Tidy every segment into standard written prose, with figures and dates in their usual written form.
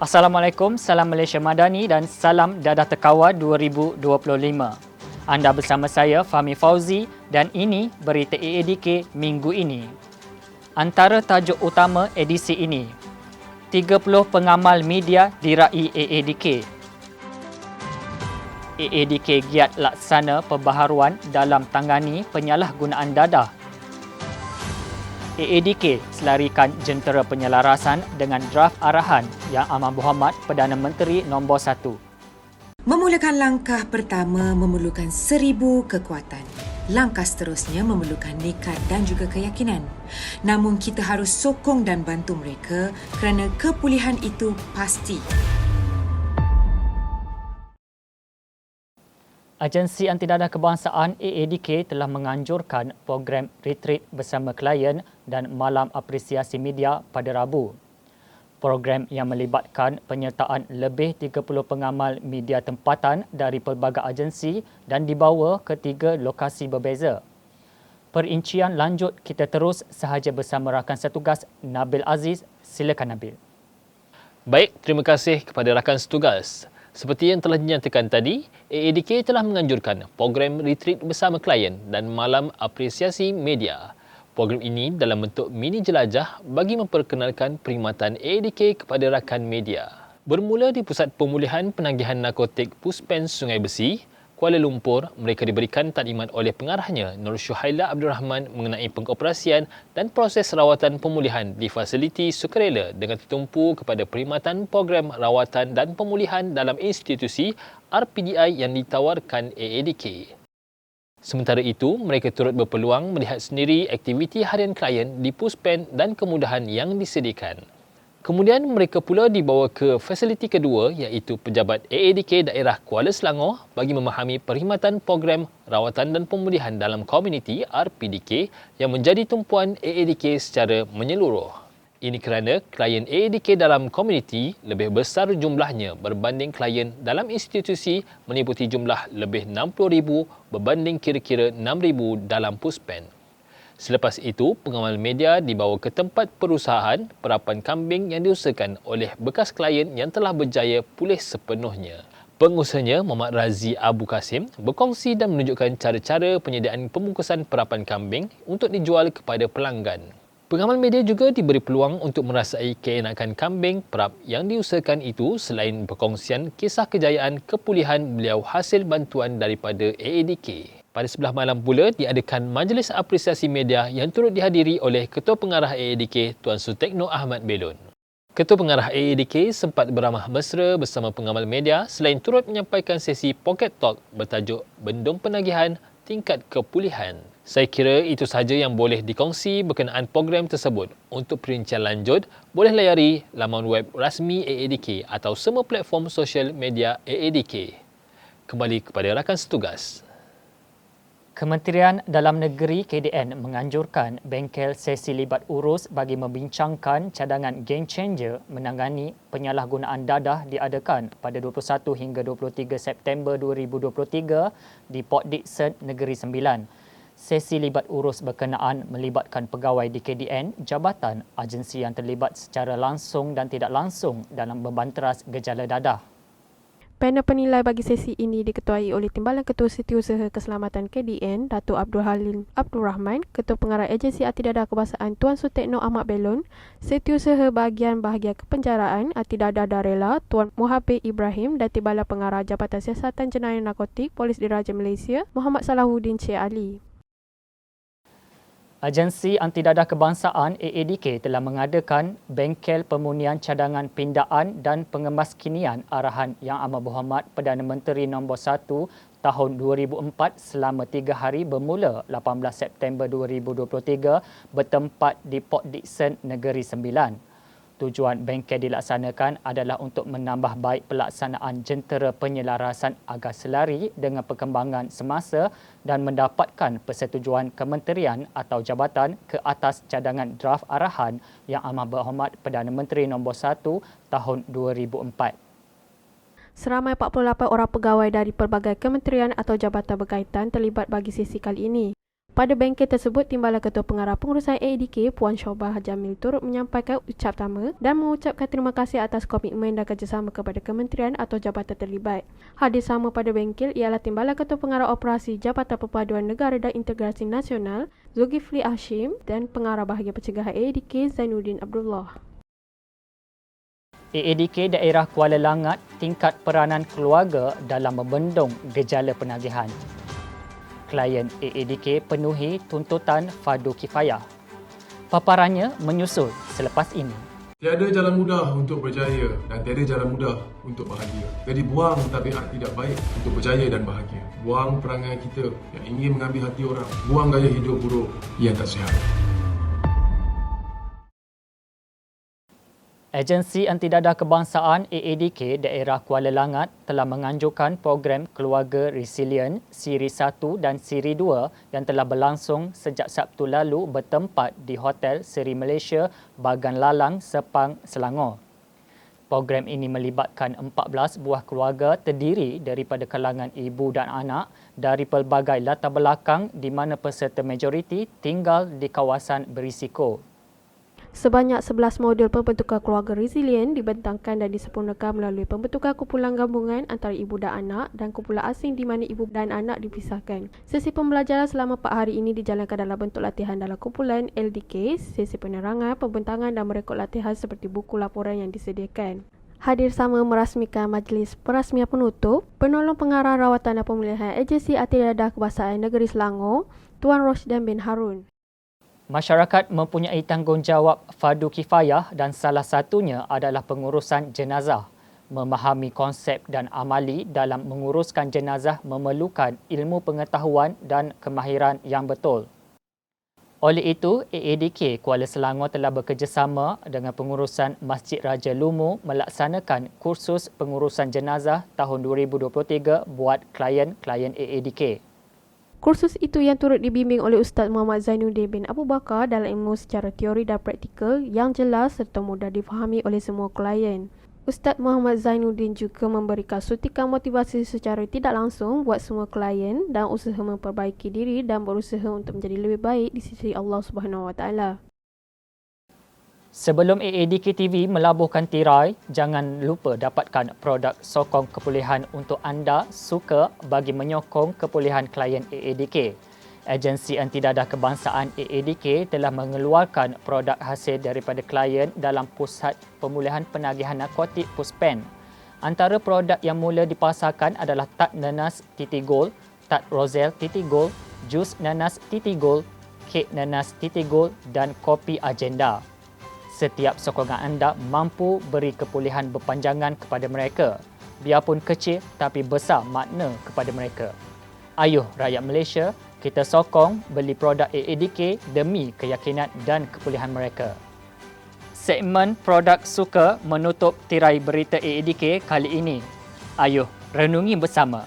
Assalamualaikum, salam Malaysia Madani dan salam Dadah Terkawal 2025. Anda bersama saya Fahmi Fauzi dan ini berita AADK minggu ini. Antara tajuk utama edisi ini, 30 pengamal media diraih AADK. AADK giat laksana perbaharuan dalam tangani penyalahgunaan dadah. AADK selarikan jentera penyelarasan dengan draft arahan Yang Amat Berhormat Perdana Menteri nombor 1. Memulakan langkah pertama memerlukan 1000 kekuatan. Langkah seterusnya memerlukan nekat dan juga keyakinan. Namun kita harus sokong dan bantu mereka kerana kepulihan itu pasti. Agensi Antidadah Kebangsaan AADK telah menganjurkan program retreat bersama klien dan malam apresiasi media pada Rabu. Program yang melibatkan penyertaan lebih 30 pengamal media tempatan dari pelbagai agensi dan dibawa ke 3 lokasi berbeza. Perincian lanjut kita terus sahaja bersama rakan setugas Nabil Aziz. Silakan Nabil. Baik, terima kasih kepada rakan setugas. Seperti yang telah dinyatakan tadi, AADK telah menganjurkan program retreat bersama klien dan malam apresiasi media. Program ini dalam bentuk mini jelajah bagi memperkenalkan perkhidmatan AADK kepada rakan media. Bermula di Pusat Pemulihan Penagihan Narkotik Puspen Sungai Besi, Kuala Lumpur, mereka diberikan taklimat oleh pengarahnya Nur Syuhaila Abdul Rahman mengenai pengoperasian dan proses rawatan pemulihan di fasiliti sukarela dengan tertumpu kepada perkhidmatan program rawatan dan pemulihan dalam institusi RPDI yang ditawarkan AADK. Sementara itu, mereka turut berpeluang melihat sendiri aktiviti harian klien di Puspen dan kemudahan yang disediakan. Kemudian mereka pula dibawa ke fasiliti kedua iaitu Pejabat AADK Daerah Kuala Selangor bagi memahami perkhidmatan program rawatan dan pemulihan dalam komuniti RPDK yang menjadi tumpuan AADK secara menyeluruh. Ini kerana klien AADK dalam komuniti lebih besar jumlahnya berbanding klien dalam institusi meliputi jumlah lebih 60,000 berbanding kira-kira 6,000 dalam Puspen. Selepas itu, pengamal media dibawa ke tempat perusahaan perapan kambing yang diusahakan oleh bekas klien yang telah berjaya pulih sepenuhnya. Pengusahanya, Muhammad Razi Abu Kasim, berkongsi dan menunjukkan cara-cara penyediaan pembungkusan perapan kambing untuk dijual kepada pelanggan. Pengamal media juga diberi peluang untuk merasai keenakan kambing perap yang diusahakan itu selain perkongsian kisah kejayaan kepulihan beliau hasil bantuan daripada AADK. Pada sebelah malam pula diadakan majlis apresiasi media yang turut dihadiri oleh Ketua Pengarah AADK Tuan Sutekno Ahmad Belon. Ketua Pengarah AADK sempat beramah mesra bersama pengamal media selain turut menyampaikan sesi Pocket Talk bertajuk Bendung Penagihan Tingkat Kepulihan. Saya kira itu sahaja yang boleh dikongsi berkenaan program tersebut. Untuk perincian lanjut, boleh layari laman web rasmi AADK atau semua platform sosial media AADK. Kembali kepada rakan setugas. Kementerian Dalam Negeri KDN menganjurkan bengkel sesi libat urus bagi membincangkan cadangan Game Changer menangani penyalahgunaan dadah diadakan pada 21 hingga 23 September 2023 di Port Dickson, Negeri Sembilan. Sesi libat urus berkenaan melibatkan pegawai di KDN, jabatan, agensi yang terlibat secara langsung dan tidak langsung dalam membanteras gejala dadah. Panel penilai bagi sesi ini diketuai oleh Timbalan Ketua Setiausaha Keselamatan KDN, Datuk Abdul Halim Abdul Rahman, Ketua Pengarah Agensi Antidadah Kebangsaan Tuan Sutekno Ahmad Belon, Setiausaha Bahagian Kepenjaraan Antidadah Darela Tuan Muhabir Ibrahim dan Timbalan Pengarah Jabatan Siasatan Jenayah Narkotik Polis Diraja Malaysia Muhammad Salahuddin Cik Ali. Agensi Antidadah Kebangsaan AADK telah mengadakan bengkel pemurnian cadangan pindaan dan pengemaskinian arahan Yang Amat Berhormat Perdana Menteri nombor 1 tahun 2004 selama 3 hari bermula 18 September 2023 bertempat di Port Dickson, Negeri Sembilan. Tujuan bengkel dilaksanakan adalah untuk menambah baik pelaksanaan jentera penyelarasan agar selari dengan perkembangan semasa dan mendapatkan persetujuan kementerian atau jabatan ke atas cadangan draft arahan Yang Amat Berhormat Perdana Menteri nombor 1 tahun 2004. Seramai 48 orang pegawai dari pelbagai kementerian atau jabatan berkaitan terlibat bagi sesi kali ini. Pada bengkel tersebut, Timbalan Ketua Pengarah Pengurusan AADK Puan Syobah Jamil turut menyampaikan ucap pertama dan mengucapkan terima kasih atas komitmen dan kerjasama kepada kementerian atau jabatan terlibat. Hadir sama pada bengkel ialah Timbalan Ketua Pengarah Operasi Jabatan Perpaduan Negara dan Integrasi Nasional Zulkifli Hashim dan Pengarah Bahagian Pencegahan AADK Zainuddin Abdullah. AADK Daerah Kuala Langat tingkat peranan keluarga dalam membendung gejala penagihan. Klien AADK penuhi tuntutan fardu kifayah. Paparannya menyusul selepas ini. Tiada jalan mudah untuk berjaya dan tiada jalan mudah untuk bahagia. Jadi buang tabiat tidak baik untuk berjaya dan bahagia. Buang perangai kita yang ingin mengambil hati orang. Buang gaya hidup buruk yang tak sihat. Agensi Antidadah Kebangsaan AADK Daerah Kuala Langat telah menganjurkan program Keluarga Resilient Siri 1 dan Siri 2 yang telah berlangsung sejak Sabtu lalu bertempat di Hotel Seri Malaysia, Bagan Lalang, Sepang, Selangor. Program ini melibatkan 14 buah keluarga terdiri daripada kalangan ibu dan anak dari pelbagai latar belakang di mana peserta majoriti tinggal di kawasan berisiko. Sebanyak 11 modul pembentukan keluarga resilient dibentangkan dan disempurnakan melalui pembentukan kumpulan gabungan antara ibu dan anak dan kumpulan asing di mana ibu dan anak dipisahkan. Sesi pembelajaran selama 4 hari ini dijalankan dalam bentuk latihan dalam kumpulan LDK, sesi penerangan, pembentangan dan merekod latihan seperti buku laporan yang disediakan. Hadir sama merasmikan majlis perasmian penutup, penolong pengarah rawatan dan pemulihan Agensi Antidadah Kebangsaan Negeri Selangor, Tuan Rosdan bin Harun. Masyarakat mempunyai tanggungjawab fardu kifayah dan salah satunya adalah pengurusan jenazah. Memahami konsep dan amali dalam menguruskan jenazah memerlukan ilmu pengetahuan dan kemahiran yang betul. Oleh itu, AADK Kuala Selangor telah bekerjasama dengan pengurusan Masjid Raja Lumu melaksanakan kursus pengurusan jenazah tahun 2023 buat klien-klien AADK. Kursus itu yang turut dibimbing oleh Ustaz Muhammad Zainuddin bin Abu Bakar dalam ilmu secara teori dan praktikal yang jelas serta mudah difahami oleh semua klien. Ustaz Muhammad Zainuddin juga memberikan suntikan motivasi secara tidak langsung buat semua klien dan usaha memperbaiki diri dan berusaha untuk menjadi lebih baik di sisi Allah Subhanahu Wa Taala. Sebelum AADK TV melabuhkan tirai, jangan lupa dapatkan produk sokong kepulihan untuk anda suka bagi menyokong kepulihan klien AADK. Agensi Antidadah Kebangsaan AADK telah mengeluarkan produk hasil daripada klien dalam Pusat Pemulihan Penagihan Narkotik Puspen. Antara produk yang mula dipasarkan adalah Tat Nanas Titigol, Tat Rosel Titigol, Jus Nanas Titigol, Kek Nanas Titigol dan Kopi Agenda. Setiap sokongan anda mampu beri kepulihan berpanjangan kepada mereka. Biarpun kecil tapi besar makna kepada mereka. Ayuh rakyat Malaysia, kita sokong beli produk AADK demi keyakinan dan kepulihan mereka. Segmen produk suka menutup tirai berita AADK kali ini. Ayuh renungi bersama.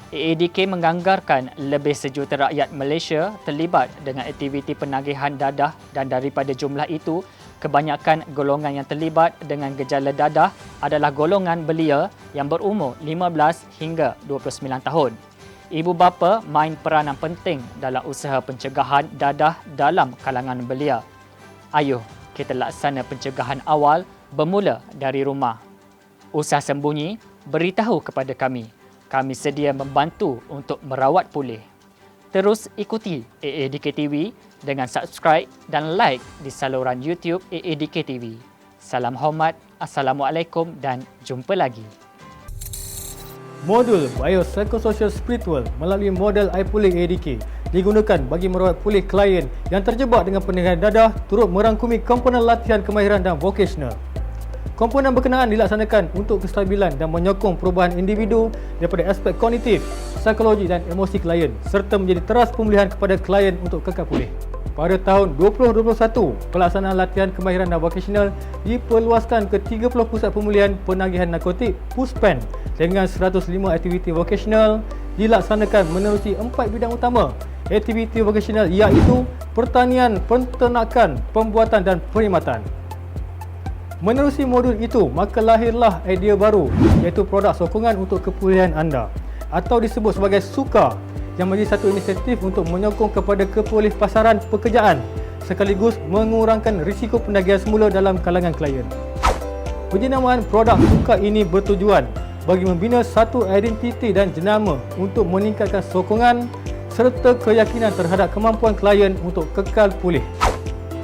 AADK menganggarkan lebih sejuta rakyat Malaysia terlibat dengan aktiviti penagihan dadah dan daripada jumlah itu, kebanyakan golongan yang terlibat dengan gejala dadah adalah golongan belia yang berumur 15 hingga 29 tahun. Ibu bapa main peranan penting dalam usaha pencegahan dadah dalam kalangan belia. Ayuh, kita laksana pencegahan awal bermula dari rumah. Usah sembunyi, beritahu kepada kami. Kami sedia membantu untuk merawat pulih. Terus ikuti AADK TV dengan subscribe dan like di saluran YouTube AADK TV. Salam hormat, Assalamualaikum dan jumpa lagi. Modul Biopsychosocial Spiritual melalui model iPulih AADK digunakan bagi merawat pulih klien yang terjebak dengan penagihan dadah turut merangkumi komponen latihan kemahiran dan vocational. Komponen berkenaan dilaksanakan untuk kestabilan dan menyokong perubahan individu daripada aspek kognitif, psikologi dan emosi klien serta menjadi teras pemulihan kepada klien untuk kekal pulih. Pada tahun 2021, pelaksanaan latihan kemahiran dan vocational diperluaskan ke 30 pusat pemulihan penagihan narkotik Puspen dengan 105 aktiviti vocational dilaksanakan menerusi 4 bidang utama. Aktiviti vocational iaitu pertanian, penternakan, pembuatan dan perkhidmatan. Menerusi modul itu, maka lahirlah idea baru iaitu produk sokongan untuk kepulihan anda atau disebut sebagai SUKA. yang menjadi satu inisiatif untuk menyokong kepada kepulihpasaran pekerjaan sekaligus mengurangkan risiko penagihan semula dalam kalangan klien. Penjenamaan produk tukar ini bertujuan bagi membina satu identiti dan jenama untuk meningkatkan sokongan serta keyakinan terhadap kemampuan klien untuk kekal pulih.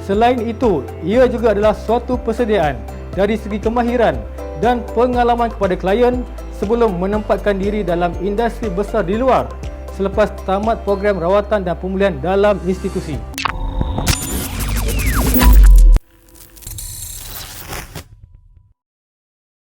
Selain itu, ia juga adalah suatu persediaan dari segi kemahiran dan pengalaman kepada klien sebelum menempatkan diri dalam industri besar di luar selepas tamat program rawatan dan pemulihan dalam institusi.